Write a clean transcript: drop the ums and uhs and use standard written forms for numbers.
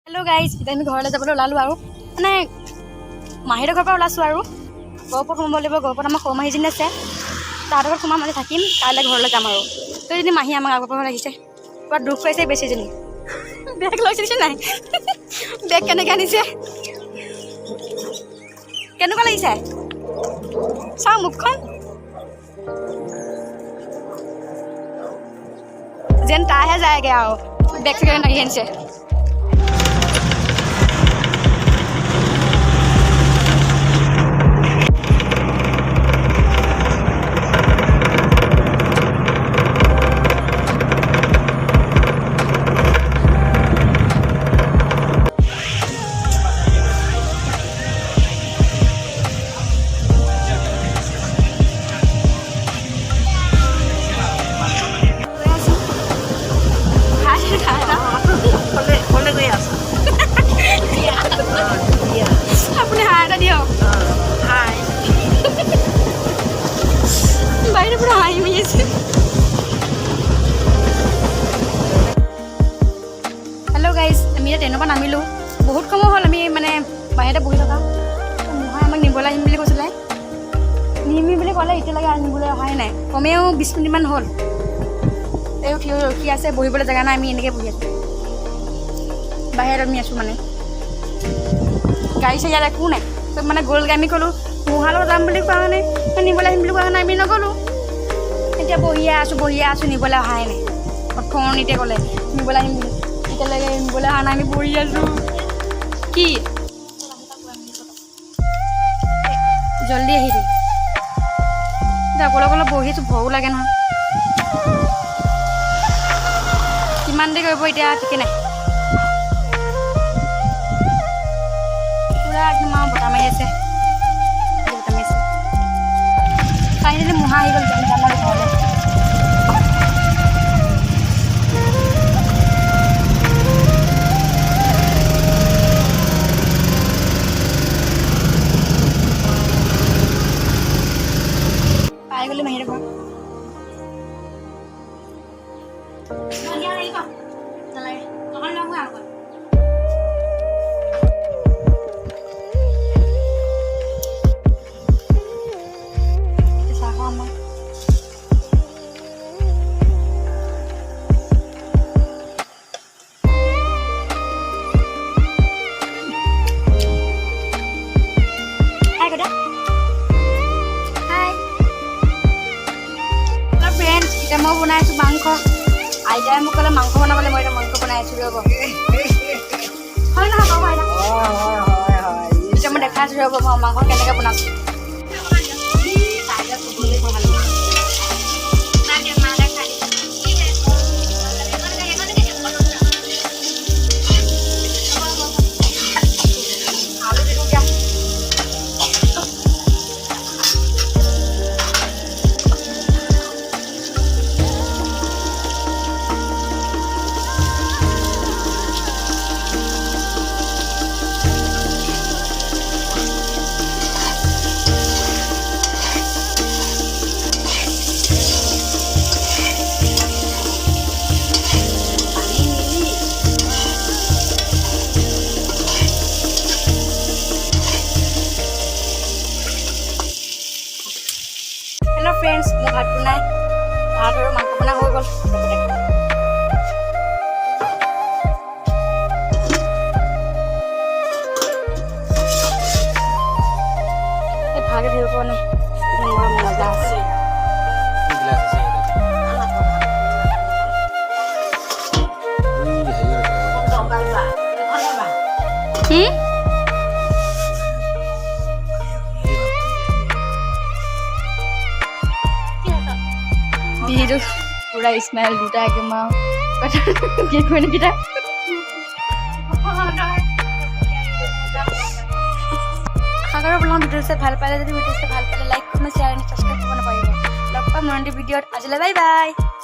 hello guys इतना आम घर जाबले ओलालो और माने माहीर घर पर ओलाइছোঁ और गहपुर सोमाब लागिब गहपुर आम सौ माहीजनी आछे तार घर सोमाम आज थाकिम काइले घरলৈ जाम और तो ये माही आम आगर पर आहिছে पूरा दुख पाइছে बेचीजनी बेग লৈছে নাই बेग केनेকৈ আনিছে কেনেকুৱা লাগিছে চাওঁ মুখখন যেন তাইহে যায়গৈ আৰু বেগ চেগ লাগি আনিছে अपने हाय का दियो हाय बाहर पूरा हाय में ये हेलो गाइस আমি এটা ট্ৰেইনৰ পৰা নামিলোঁ বহুত সময় হ'ল আমি মানে বাহিৰতে বহি থকা মহাই আমাক নিবলৈ আহিম বুলি কৈছিলে নিমি বুলি ক'লে এতিয়ালৈকে নিবলৈ অহাই নাই কমেও 20 মিনিটমান হ'ল এই উঠি ৰখি আছে বহিবলৈ জেগা নাই আমি এনেকৈ বহি আছোঁ বাহিৰত আমি আছোঁ মানে গাড়ী চাড়ী ইয়াত একো নাই চব মানে গ'লগৈ আমি ক'লোঁ মহালত যাম বুলি কোৱা নাই নিবলৈ আহিম বুলি কোৱা নাই আমি নগ'লোঁ এতিয়া বহিয়ে আছোঁ নিবলৈ অহাই নাই অথনিতে ক'লে নিবলৈ আহিম বুলি এতিয়ালৈকে নিবলৈ অহা নাই আমি বহি আছোঁ কি জল্দি আহিবি এতিয়া অকলে অকলে বহি আছোঁ ভয়ো লাগে নহয় কিমান দেৰি কৰিব এতিয়া ঠিকেই নাই একদম বতাহ মাৰি আছে ফাইনেলি মহা আহি গ'ল যাম আৰু ঘৰলৈ পাই গ'লো মাহীৰ ঘৰ মই বনাইছোঁ মাংস আইতাই মোক ক'লে মাংস বনাবলৈ মই এতিয়া মাংস বনাইছোঁ ৰ'ব হয় নহয় বাৰু আইতা এতিয়া মই দেখাইছোঁ ৰ'ব মই মাংস কেনেকৈ বনাইছোঁ हेलो फ्रेंड्स मैं भात बनाए भात और मांस बना हो गल भागे धीरे को नहीं मजा আছে biru pura smell duta ekdom কি কই না কিটা আগাৰ ব্লগ ভিডিঅ' ভাল পালে যদি ভিডিঅ'টো ভাল পালে লাইক কমেণ্ট শ্বেয়াৰ আৰু সাবস্ক্ৰাইব কৰিব নাপাহৰিব লগ পাম নতুন ভিডিঅ'ত আজিলৈ বাই বাই